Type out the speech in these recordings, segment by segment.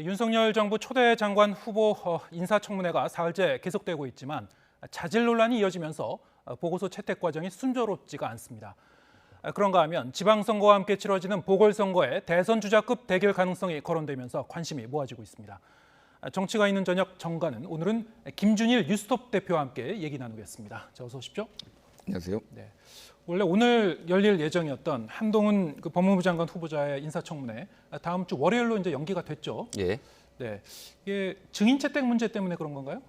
윤석열 정부 초대 장관 후보 인사청문회가 사흘째 계속되고 있지만 자질 논란이 이어지면서 보고서 채택 과정이 순조롭지가 않습니다. 그런가 하면 지방선거와 함께 치러지는 보궐선거의 대선 주자급 대결 가능성이 거론되면서 관심이 모아지고 있습니다. 정치가 있는 저녁 정가는 오늘은 김준일 뉴스톱 대표와 함께 얘기 나누겠습니다. 자, 어서 오십시오. 안녕하세요. 네. 원래 오늘 열릴 예정이었던 한동훈 법무부 장관 후보자의 인사청문회 다음 주 월요일로 이제 연기가 됐죠. 예. 네. 이게 증인 채택 문제 때문에 그런 건가요?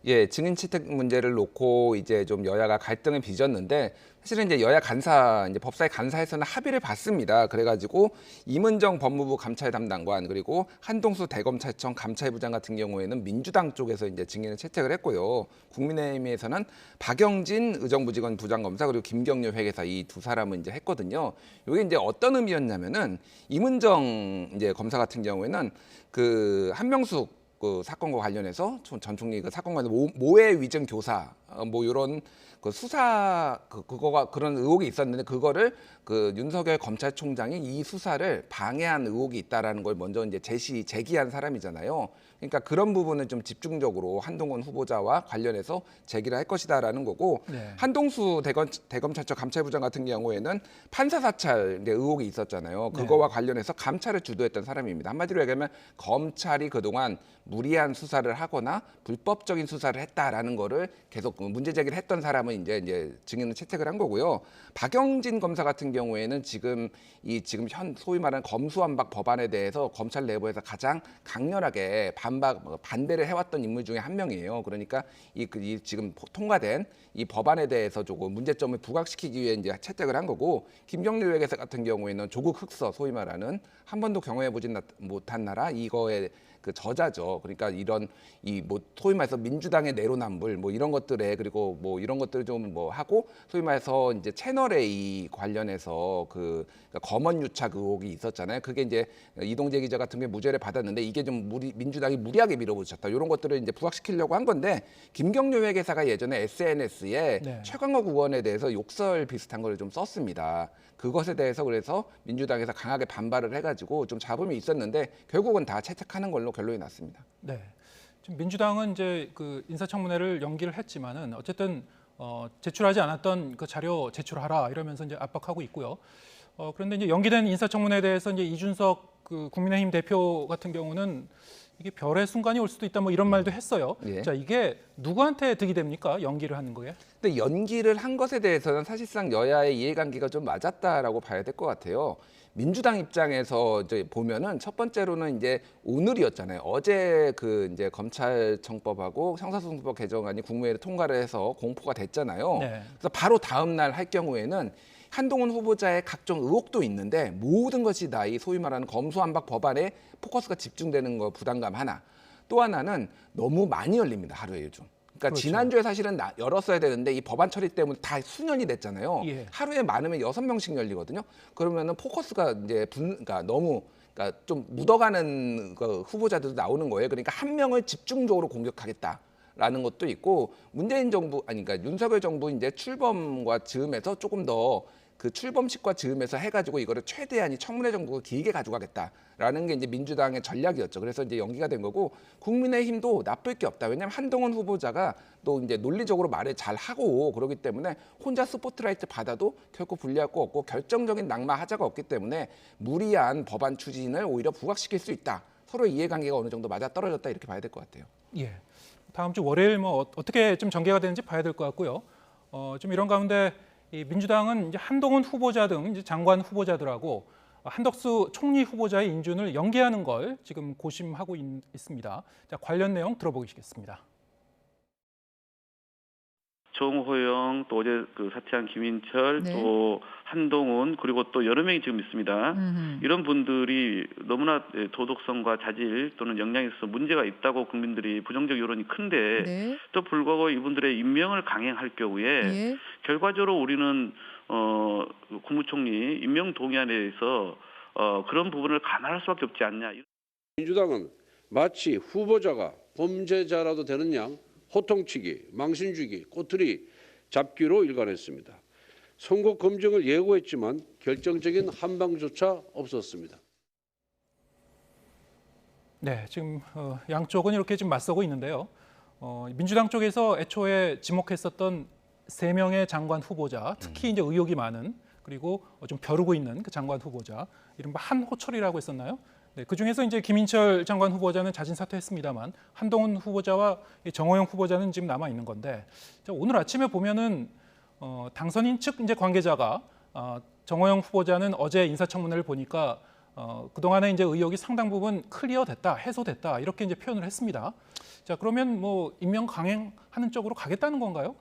예, 증인 채택 문제를 놓고 이제 좀 여야가 갈등을 빚었는데 사실은 이제 여야 간사, 이제 법사위 간사에서는 합의를 봤습니다. 그래가지고 임은정 법무부 감찰 담당관 그리고 한동수 대검찰청 감찰부장 같은 경우에는 민주당 쪽에서 이제 증인을 채택을 했고요. 국민의힘에서는 박영진 의정부지검 부장검사 그리고 김경률 회계사 이 두 사람은 이제 했거든요. 이게 이제 어떤 의미였냐면은 임은정 이제 검사 같은 경우에는 그 한명숙 그 사건과 관련해서 전 총리 그 사건과 모해 위증 교사 뭐 이런 그 수사 그거가 그런 의혹이 있었는데 그거를 그 윤석열 검찰총장이 이 수사를 방해한 의혹이 있다라는 걸 먼저 이제 제기한 사람이잖아요. 그러니까 그런 부분을 좀 집중적으로 한동훈 후보자와 관련해서 제기를 할 것이다라는 거고 네. 한동수 대검찰청 감찰부장 같은 경우에는 판사 사찰 의혹이 있었잖아요. 그거와 네. 관련해서 감찰을 주도했던 사람입니다. 한마디로 얘기하면 검찰이 그동안 무리한 수사를 하거나 불법적인 수사를 했다라는 거를 계속 문제 제기를 했던 사람은 이제 증인을 채택을 한 거고요. 박영진 검사 같은 경우에는 지금 현 소위 말하는 검수완박 법안에 대해서 검찰 내부에서 가장 강렬하게 반대를 해왔던 인물 중에 한 명이에요. 그러니까 이 지금 통과된 이 법안에 대해서 조금 문제점을 부각시키기 위해 이제 채택을 한 거고 김경률 회계사 같은 경우에는 조국 흑서 소위 말하는 한 번도 경험해보지 못한 나라 이거에 그 저자죠. 그러니까 이런 뭐 소위 말해서 민주당의 내로남불 뭐 이런 것들에 그리고 뭐 이런 것들 좀 뭐 하고 소위 말해서 이제 채널 A 관련해서 그러니까 검언 유착 의혹이 있었잖아요. 그게 이제 이동재 기자 같은 게 무죄를 받았는데 이게 좀 민주당이 무리하게 밀어붙였다. 이런 것들을 이제 부각시키려고 한 건데 김경률 회계사가 예전에 SNS에 네. 최광욱 의원에 대해서 욕설 비슷한 걸 좀 썼습니다. 그것에 대해서 그래서 민주당에서 강하게 반발을 해가지고 좀 잡음이 있었는데 결국은 다 채택하는 걸로 결론이 났습니다. 네, 지금 민주당은 이제 그 인사청문회를 연기를 했지만은 어쨌든 제출하지 않았던 그 자료 제출하라 이러면서 이제 압박하고 있고요. 그런데 이제 연기된 인사청문회에 대해서 이제 이준석 그 국민의힘 대표 같은 경우는 이게 별의 순간이 올 수도 있다 뭐 이런 말도 했어요. 예. 자, 이게 누구한테 득이 됩니까? 연기를 하는 거에? 근데 연기를 한 것에 대해서는 사실상 여야의 이해관계가 좀 맞았다라고 봐야 될 것 같아요. 민주당 입장에서 이제 보면은 첫 번째로는 이제 오늘이었잖아요. 어제 그 이제 검찰청법하고 형사소송법 개정안이 국무회의를 통과를 해서 공포가 됐잖아요. 네. 그래서 바로 다음 날 할 경우에는 한동훈 후보자의 각종 의혹도 있는데 모든 것이 다 이 소위 말하는 검수완박 법안에 포커스가 집중되는 거 부담감 하나. 또 하나는 너무 많이 열립니다. 하루에 요즘. 그러니까 그렇죠. 지난주에 사실은 열었어야 되는데 이 법안 처리 때문에 다 수년이 됐잖아요. 예. 하루에 많으면 6명씩 열리거든요. 그러면은 포커스가 이제 그러니까 너무 그러니까 좀 묻어가는 그 후보자들도 나오는 거예요. 그러니까 한 명을 집중적으로 공격하겠다. 라는 것도 있고 문재인 정부 그러니까 윤석열 정부 이제 출범과 즈음에서 조금 더 그 출범식과 즈음에서 해가지고 이거를 최대한 이 청문회 정국을 길게 가져가겠다라는 게 이제 민주당의 전략이었죠. 그래서 이제 연기가 된 거고 국민의힘도 나쁠 게 없다. 왜냐하면 한동훈 후보자가 또 이제 논리적으로 말을 잘 하고 그러기 때문에 혼자 스포트라이트 받아도 결코 불리할 거 없고 결정적인 낙마 하자가 없기 때문에 무리한 법안 추진을 오히려 부각시킬 수 있다. 서로 이해관계가 어느 정도 맞아 떨어졌다 이렇게 봐야 될 것 같아요. 예. 다음 주 월요일 뭐 어떻게 좀 전개가 되는지 봐야 될 것 같고요. 좀 이런 가운데 이 민주당은 이제 한동훈 후보자 등 이제 장관 후보자들하고 한덕수 총리 후보자의 인준을 연기하는 걸 지금 고심하고 있습니다. 자, 관련 내용 들어보시겠습니다. 정호영, 또 어제 그 사퇴한 김인철, 네. 또 한동훈, 그리고 또 여러 명이 지금 있습니다. 이런 분들이 너무나 도덕성과 자질 또는 역량에 있어서 문제가 있다고 국민들이 부정적 여론이 큰데 네. 또 불구하고 이분들의 임명을 강행할 경우에 예. 결과적으로 우리는 국무총리 임명 동의안에 대해서 그런 부분을 감안할 수밖에 없지 않냐. 민주당은 마치 후보자가 범죄자라도 되는 양 호통치기, 망신주기, 꼬투리 잡기로 일관했습니다. 선거 검증을 예고했지만 결정적인 한방조차 없었습니다. 네, 지금 양쪽은 이렇게 지금 맞서고 있는데요. 민주당 쪽에서 애초에 지목했었던 3명의 장관 후보자, 특히 이제 의혹이 많은 그리고 좀 벼르고 있는 그 장관 후보자, 이른바 한호철이라고 했었나요? 네, 그 중에서 이제 김인철 장관 후보자는 자진 사퇴했습니다만 한동훈 후보자와 이 정호영 후보자는 지금 남아 있는 건데, 자, 오늘 아침에 보면은 당선인 측 이제 관계자가 정호영 후보자는 어제 인사청문회를 보니까 그동안에 이제 의혹이 상당 부분 클리어됐다, 해소됐다 이렇게 이제 표현을 했습니다. 자, 그러면 뭐 임명 강행하는 쪽으로 가겠다는 건가요?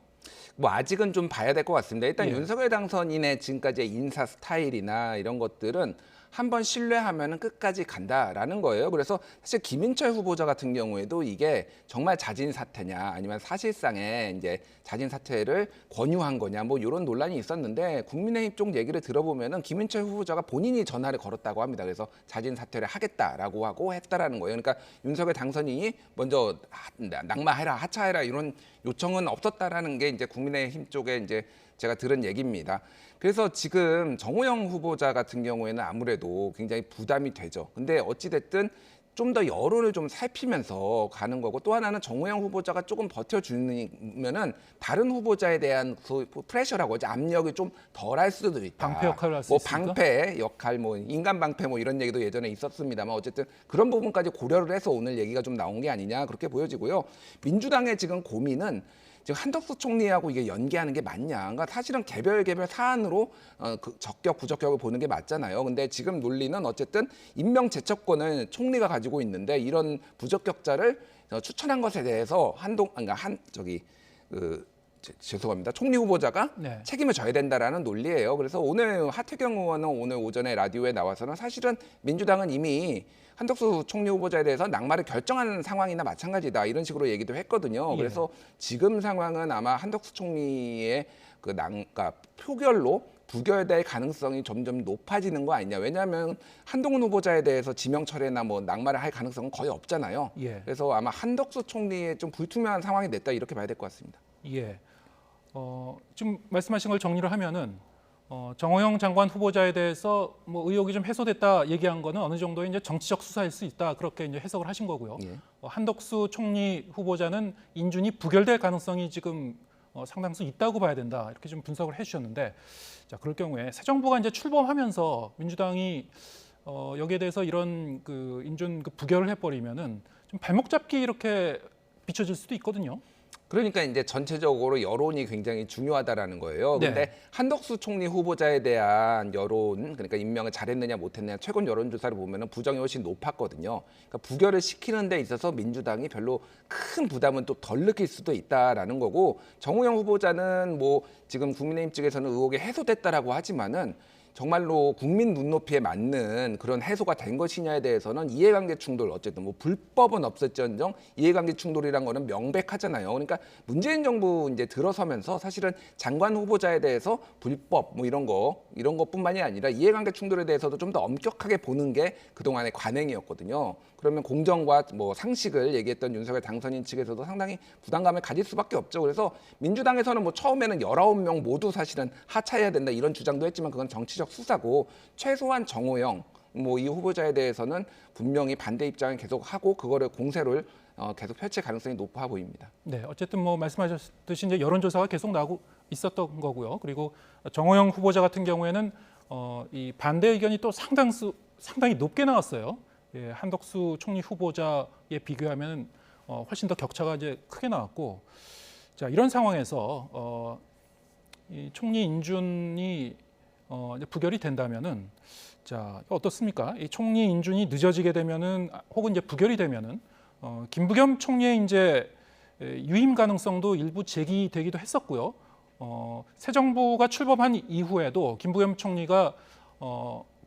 뭐 아직은 좀 봐야 될 것 같습니다. 일단 예. 윤석열 당선인의 지금까지의 인사 스타일이나 이런 것들은 한번 신뢰하면 끝까지 간다라는 거예요. 그래서 사실 김인철 후보자 같은 경우에도 이게 정말 자진 사퇴냐 아니면 사실상의 이제 자진 사퇴를 권유한 거냐 뭐 이런 논란이 있었는데, 국민의힘 쪽 얘기를 들어보면은 김인철 후보자가 본인이 전화를 걸었다고 합니다. 그래서 자진 사퇴를 하겠다라고 하고 했다라는 거예요. 그러니까 윤석열 당선인이 먼저 낙마해라, 하차해라 이런 요청은 없었다라는 게 이제 국민의힘 쪽에 이제 제가 들은 얘기입니다. 그래서 지금 정호영 후보자 같은 경우에는 아무래도 굉장히 부담이 되죠. 근데 어찌됐든 좀 더 여론을 좀 살피면서 가는 거고, 또 하나는 정호영 후보자가 조금 버텨주면은 다른 후보자에 대한 그 프레셔라고 하죠. 압력이 좀 덜할 수도 있다. 방패 역할을 할 수 뭐 있습니까? 방패 역할, 뭐 인간 방패 뭐 이런 얘기도 예전에 있었습니다만 어쨌든 그런 부분까지 고려를 해서 오늘 얘기가 좀 나온 게 아니냐 그렇게 보여지고요. 민주당의 지금 고민은 지금 한덕수 총리하고 이게 연계하는 게 맞냐. 그러니까 사실은 개별 사안으로 그 적격 부적격을 보는 게 맞잖아요. 근데 지금 논리는 어쨌든 임명 제척권을 총리가 가지고 있는데 이런 부적격자를 추천한 것에 대해서 죄송합니다. 총리 후보자가 네. 책임을 져야 된다라는 논리예요. 그래서 오늘 하태경 의원은 오늘 오전에 라디오에 나와서는 사실은 민주당은 이미 한덕수 총리 후보자에 대해서 낙마를 결정하는 상황이나 마찬가지다 이런 식으로 얘기도 했거든요. 예. 그래서 지금 상황은 아마 한덕수 총리의 그러니까 표결로 부결될 가능성이 점점 높아지는 거 아니냐. 왜냐하면 한동훈 후보자에 대해서 지명 철회나 뭐 낙마를 할 가능성은 거의 없잖아요. 예. 그래서 아마 한덕수 총리의 좀 불투명한 상황이 됐다 이렇게 봐야 될 것 같습니다. 예. 지금 말씀하신 걸 정리를 하면은 정호영 장관 후보자에 대해서 뭐 의혹이 좀 해소됐다 얘기한 거는 어느 정도의 이제 정치적 수사일 수 있다 그렇게 이제 해석을 하신 거고요. 예. 한덕수 총리 후보자는 인준이 부결될 가능성이 지금 상당수 있다고 봐야 된다 이렇게 좀 분석을 해주셨는데, 자, 그럴 경우에 새 정부가 이제 출범하면서 민주당이 여기에 대해서 이런 그 인준 그 부결을 해버리면은 좀 발목 잡기 이렇게 비춰질 수도 있거든요. 그러니까 이제 전체적으로 여론이 굉장히 중요하다라는 거예요. 네. 근데 한덕수 총리 후보자에 대한 여론, 그러니까 임명을 잘했느냐 못했느냐 최근 여론조사를 보면은 부정이 훨씬 높았거든요. 그러니까 부결을 시키는 데 있어서 민주당이 별로 큰 부담은 또 덜 느낄 수도 있다라는 거고, 정호영 후보자는 뭐 지금 국민의힘 측에서는 의혹이 해소됐다라고 하지만은 정말로 국민 눈높이에 맞는 그런 해소가 된 것이냐에 대해서는 이해관계 충돌, 어쨌든 뭐 불법은 없었지언정 이해관계 충돌이란 거는 명백하잖아요. 그러니까 문재인 정부 이제 들어서면서 사실은 장관 후보자에 대해서 불법 뭐 이런 것뿐만이 아니라 이해관계 충돌에 대해서도 좀 더 엄격하게 보는 게 그동안의 관행이었거든요. 그러면 공정과 뭐 상식을 얘기했던 윤석열 당선인 측에서도 상당히 부담감을 가질 수밖에 없죠. 그래서 민주당에서는 뭐 처음에는 19명 모두 사실은 하차해야 된다 이런 주장도 했지만 그건 정치적 수사고, 최소한 정호영 뭐 이 후보자에 대해서는 분명히 반대 입장을 계속 하고 그거를 공세를 계속 펼칠 가능성이 높아 보입니다. 네, 어쨌든 뭐 말씀하셨듯이 이제 여론조사가 계속 나오고 있었던 거고요. 그리고 정호영 후보자 같은 경우에는 이 반대 의견이 또 상당히 높게 나왔어요. 예, 한덕수 총리 후보자에 비교하면 훨씬 더 격차가 이제 크게 나왔고, 자, 이런 상황에서 이 총리 인준이 이제 부결이 된다면은, 자, 어떻습니까? 이 총리 인준이 늦어지게 되면은 혹은 이제 부결이 되면은 김부겸 총리의 이제 유임 가능성도 일부 제기되기도 했었고요. 새 정부가 출범한 이후에도 김부겸 총리가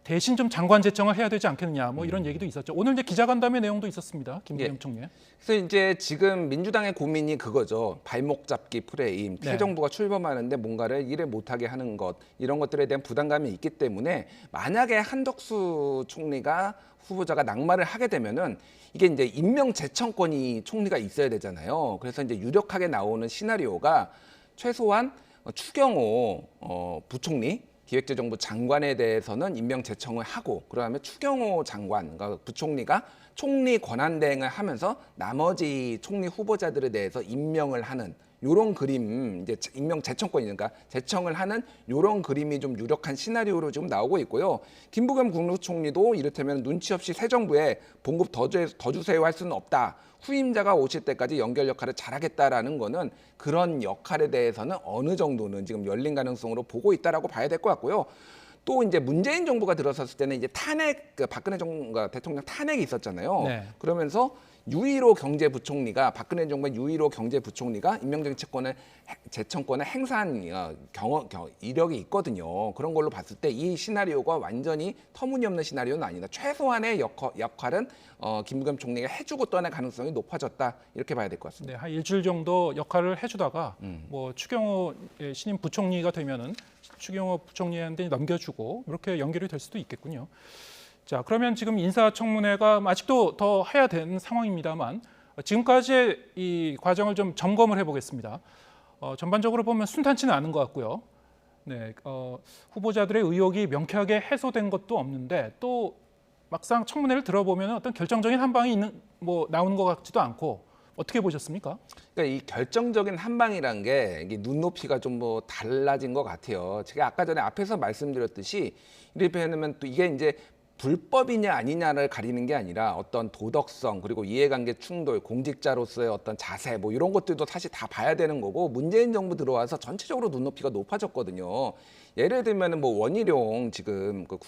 대신 좀 장관 제청을 해야 되지 않겠느냐 뭐 이런 얘기도 있었죠. 오늘 이제 기자간담회 내용도 있었습니다. 김부겸 예. 총리. 그래서 이제 지금 민주당의 고민이 그거죠. 발목 잡기 프레임. 네. 새 정부가 출범하는데 뭔가를 일을 못하게 하는 것, 이런 것들에 대한 부담감이 있기 때문에 만약에 한덕수 총리가 후보자가 낙마를 하게 되면은 이게 이제 임명 제청권이 총리가 있어야 되잖아요. 그래서 이제 유력하게 나오는 시나리오가 최소한 추경호 부총리, 기획재정부 장관에 대해서는 임명 제청을 하고 그다음에 추경호 장관, 그러니까 부총리가 총리 권한 대행을 하면서 나머지 총리 후보자들에 대해서 임명을 하는 요런 그림, 이제 임명 제청권이니까 제청을 하는 요런 그림이 좀 유력한 시나리오로 지금 나오고 있고요. 김부겸 국무총리도 이를테면 눈치 없이 새 정부에 봉급 더 주세요 할 수는 없다. 후임자가 오실 때까지 연결 역할을 잘하겠다라는 거는 그런 역할에 대해서는 어느 정도는 지금 열린 가능성으로 보고 있다라고 봐야 될 것 같고요. 또 이제 문재인 정부가 들어섰을 때는 이제 탄핵, 박근혜 대통령 탄핵이 있었잖아요. 네. 그러면서 유일호 경제부총리가 박근혜 정부의 유일호 경제부총리가 임명정치권을 제청권을 행사한 이력이 있거든요. 그런 걸로 봤을 때 이 시나리오가 완전히 터무니없는 시나리오는 아니다. 최소한의 역할은 김부겸 총리가 해주고 떠날 가능성이 높아졌다 이렇게 봐야 될 것 같습니다. 네, 한 일주일 정도 역할을 해주다가 뭐 추경호 신임 부총리가 되면은 추경호 부총리한테 넘겨주고 이렇게 연결이 될 수도 있겠군요. 자, 그러면 지금 인사청문회가 아직도 더 해야 되는 상황입니다만 지금까지의 이 과정을 좀 점검을 해보겠습니다. 전반적으로 보면 순탄치는 않은 것 같고요. 네, 후보자들의 의혹이 명쾌하게 해소된 것도 없는데 또 막상 청문회를 들어보면 어떤 결정적인 한 방이 나오는 것 같지도 않고 어떻게 보셨습니까? 그러니까 이 결정적인 한 방이란 게 이게 눈높이가 좀 뭐 달라진 것 같아요. 제가 아까 전에 앞에서 말씀드렸듯이 이를테면 또 이게 이제 불법이냐 아니냐를 가리는 게 아니라 어떤 도덕성 그리고 이해관계 충돌, 공직자로서의 어떤 자세 뭐 이런 것들도 사실 다 봐야 되는 거고 문재인 정부 들어와서 전체적으로 눈높이가 높아졌거든요. 예를 들면은 뭐 원희룡 지금 그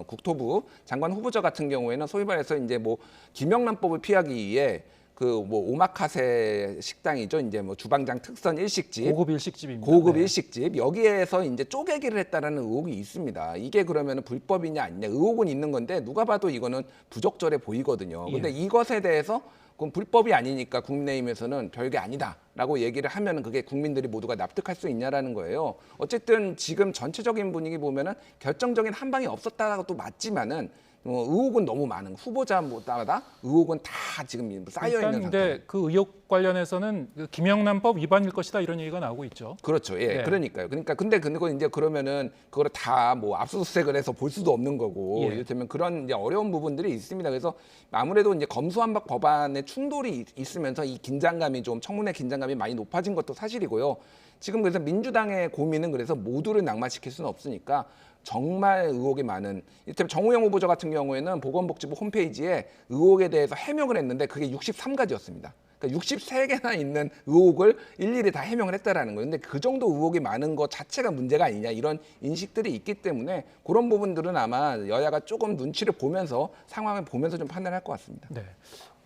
국토부 장관 후보자 같은 경우에는 소위 말해서 이제 뭐 김영란법을 피하기 위해 그 뭐 오마카세 식당이죠. 이제 뭐 주방장 특선 일식집, 고급 일식집입니다. 고급 네. 일식집 여기에서 이제 쪼개기를 했다라는 의혹이 있습니다. 이게 그러면 불법이냐 아니냐 의혹은 있는 건데 누가 봐도 이거는 부적절해 보이거든요. 근데 이것에 대해서 그럼 불법이 아니니까 국민의힘에서는 별게 아니다라고 얘기를 하면은 그게 국민들이 모두가 납득할 수 있냐라는 거예요. 어쨌든 지금 전체적인 분위기 보면은 결정적인 한 방이 없었다라고 맞지만은 의혹은 너무 많은 후보자마다 의혹은 다 지금 쌓여 있는 상태. 근데 그 의혹 관련해서는 그 김영란법 위반일 것이다 이런 얘기가 나오고 있죠. 그렇죠. 예, 네. 그러니까요. 그러니까 근데 그거 이제 그러면은 그거를 다 뭐 압수수색을 해서 볼 수도 없는 거고 예. 이를테면 그런 이제 어려운 부분들이 있습니다. 그래서 아무래도 이제 검수완박 법안의 충돌이 있으면서 이 긴장감이 좀 청문회 긴장감이 많이 높아진 것도 사실이고요. 지금 그래서 민주당의 고민은 그래서 모두를 낙마시킬 수는 없으니까 정말 의혹이 많은 이를테면 정우영 후보자 같은 경우에는 보건복지부 홈페이지에 의혹에 대해서 해명을 했는데 그게 63가지였습니다. 그러니까 63개나 있는 의혹을 일일이 다 해명을 했다라는 거예요. 근데 그 정도 의혹이 많은 것 자체가 문제가 아니냐 이런 인식들이 있기 때문에 그런 부분들은 아마 여야가 조금 눈치를 보면서 상황을 보면서 좀 판단할 것 같습니다. 네,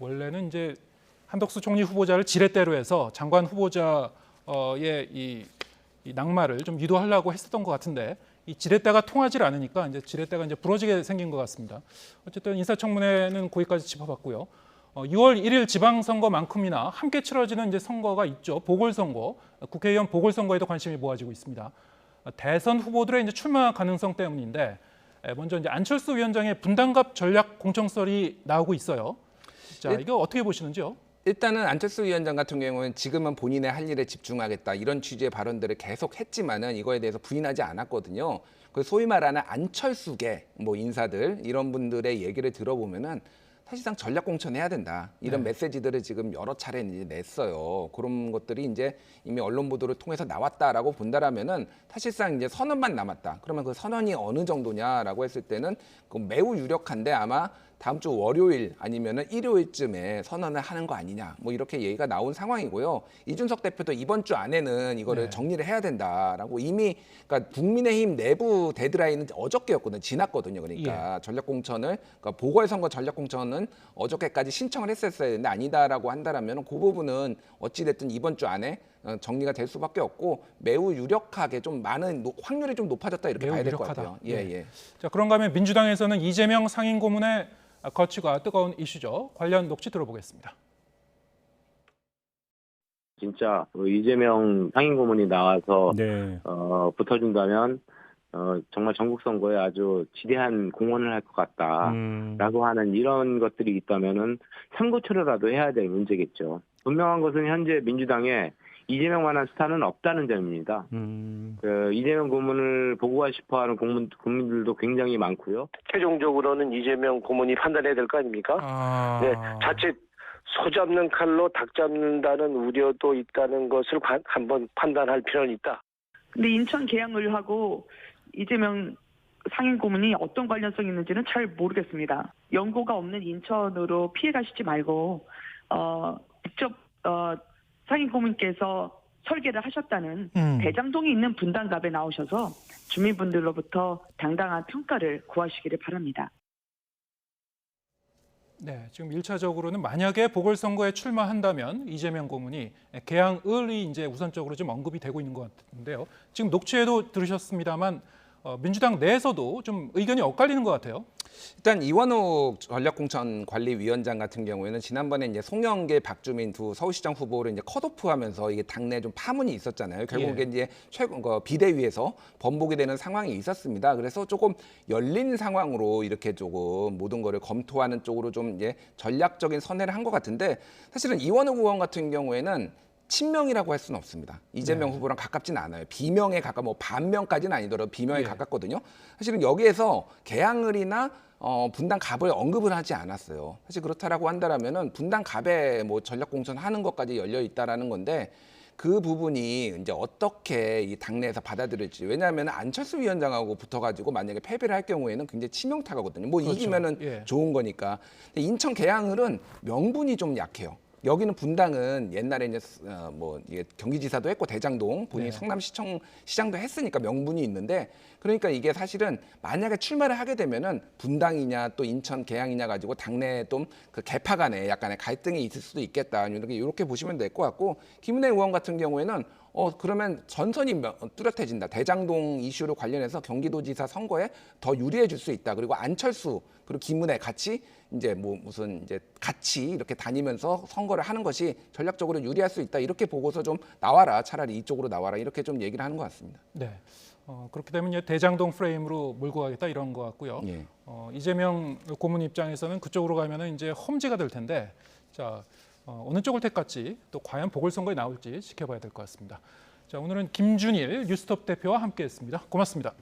원래는 이제 한덕수 총리 후보자를 지렛대로 해서 장관 후보자의 이 낙마를 좀 유도하려고 했었던 것 같은데 이 지렛대가 통하지 않으니까 이제 지렛대가 이제 부러지게 생긴 것 같습니다. 어쨌든 인사청문회는 거기까지 짚어봤고요. 6월 1일 지방선거만큼이나 함께 치러지는 이제 선거가 있죠. 보궐선거, 국회의원 보궐선거에도 관심이 모아지고 있습니다. 대선 후보들의 이제 출마 가능성 때문인데 먼저 이제 안철수 위원장의 분당갑 전략 공청설이 나오고 있어요. 자, 이거 어떻게 보시는지요? 일단은 안철수 위원장 같은 경우는 지금은 본인의 할 일에 집중하겠다 이런 취지의 발언들을 계속 했지만은 이거에 대해서 부인하지 않았거든요. 그 소위 말하는 안철수계 뭐 인사들 이런 분들의 얘기를 들어보면은 사실상 전략 공천해야 된다 이런 메시지들을 지금 여러 차례 이제 냈어요. 그런 것들이 이제 이미 언론 보도를 통해서 나왔다라고 본다라면은 사실상 이제 선언만 남았다. 그러면 그 선언이 어느 정도냐라고 했을 때는 그 매우 유력한데 아마 다음 주 월요일 아니면은 일요일쯤에 선언을 하는 거 아니냐 뭐 이렇게 얘기가 나온 상황이고요. 이준석 대표도 이번 주 안에는 이거를 정리를 해야 된다라고 이미 그러니까 국민의힘 내부 데드라인은 어저께였거든요. 지났거든요. 그러니까 전략 공천을 그러니까 보궐선거 전략 공천은 어저께까지 신청을 했었어야 되는데 아니다라고 한다라면 그 부분은 어찌 됐든 이번 주 안에 정리가 될 수밖에 없고 매우 유력하게 좀 많은 확률이 좀 높아졌다 이렇게 봐야 될 것 같아요. 예. 자, 그런가 하면 민주당에서는 이재명 상임고문의 거취가 뜨거운 이슈죠. 관련 녹취 들어보겠습니다. 진짜 이재명 상임고문이 나와서 붙어준다면 정말 전국 선거에 아주 지대한 공헌을 할 것 같다라고 하는 이런 것들이 있다면은 삼고초려라도 해야 될 문제겠죠. 분명한 것은 현재 민주당에 이재명만한 스타는 없다는 점입니다. 이재명 고문을 보고가 싶어하는 국민들도 굉장히 많고요. 최종적으로는 이재명 고문이 판단해야 될 거 아닙니까? 네, 자칫 소 잡는 칼로 닭 잡는다는 우려도 있다는 것을 한번 판단할 필요는 있다. 근데 인천 계양을하고 이재명 상임 고문이 어떤 관련성이 있는지는 잘 모르겠습니다. 연고가 없는 인천으로 피해 가시지 말고 직접 상임 고문께서 설계를 하셨다는 대장동이 있는 분당갑에 나오셔서 주민분들로부터 당당한 평가를 구하시기를 바랍니다. 네, 지금 1차적으로는 만약에 보궐선거에 출마한다면 이재명 고문이 계양을이 이제 우선적으로 좀 언급이 되고 있는 것 같은데요. 지금 녹취에도 들으셨습니다만 민주당 내에서도 좀 의견이 엇갈리는 것 같아요. 일단 이원욱 전략공천관리위원장 같은 경우에는 지난번에 이제 송영길, 박주민 두 서울시장 후보를 이제 컷오프하면서 이게 당내 좀 파문이 있었잖아요. 결국에 이제 최근 비대위에서 번복이 되는 상황이 있었습니다. 그래서 조금 열린 상황으로 이렇게 조금 모든 거를 검토하는 쪽으로 좀 이제 전략적인 선회를 한 것 같은데 사실은 이원욱 의원 같은 경우에는 친명이라고 할 수는 없습니다. 이재명 후보랑 가깝진 않아요. 비명에 가까 뭐 반명까지는 아니더라도 비명에 가깝거든요. 사실은 여기에서 계양을이나 분당갑을 언급을 하지 않았어요. 사실 그렇다라고 한다라면은 분당갑에 뭐 전략 공천하는 것까지 열려 있다라는 건데 그 부분이 이제 어떻게 이 당내에서 받아들일지. 왜냐하면 안철수 위원장하고 붙어가지고 만약에 패배를 할 경우에는 굉장히 치명타거든요. 뭐 그렇죠. 이기면은 좋은 거니까. 근데 인천 계양을은 명분이 좀 약해요. 여기는 분당은 옛날에 이제 뭐 이게 경기지사도 했고 대장동 본인이 성남시장도 했으니까 명분이 있는데 그러니까 이게 사실은 만약에 출마를 하게 되면은 분당이냐 또 인천 계양이냐 가지고 당내에 좀 그 계파 간에 약간의 갈등이 있을 수도 있겠다 이렇게 보시면 될 것 같고 김은혜 의원 같은 경우에는 그러면 전선이 뚜렷해진다. 대장동 이슈로 관련해서 경기도지사 선거에 더 유리해질 수 있다. 그리고 안철수 그리고 김은혜 같이 이제 뭐 무슨 이제 같이 이렇게 다니면서 선거를 하는 것이 전략적으로 유리할 수 있다. 이렇게 보고서 좀 나와라. 차라리 이쪽으로 나와라. 이렇게 좀 얘기를 하는 것 같습니다. 네. 그렇게 되면 이제 대장동 프레임으로 몰고 가겠다 이런 것 같고요. 이재명 고문 입장에서는 그쪽으로 가면은 이제 험지가 될 텐데, 자 어느 쪽을 택할지 또 과연 보궐선거에 나올지 지켜봐야 될 것 같습니다. 자 오늘은 김준일 뉴스톱 대표와 함께했습니다. 고맙습니다.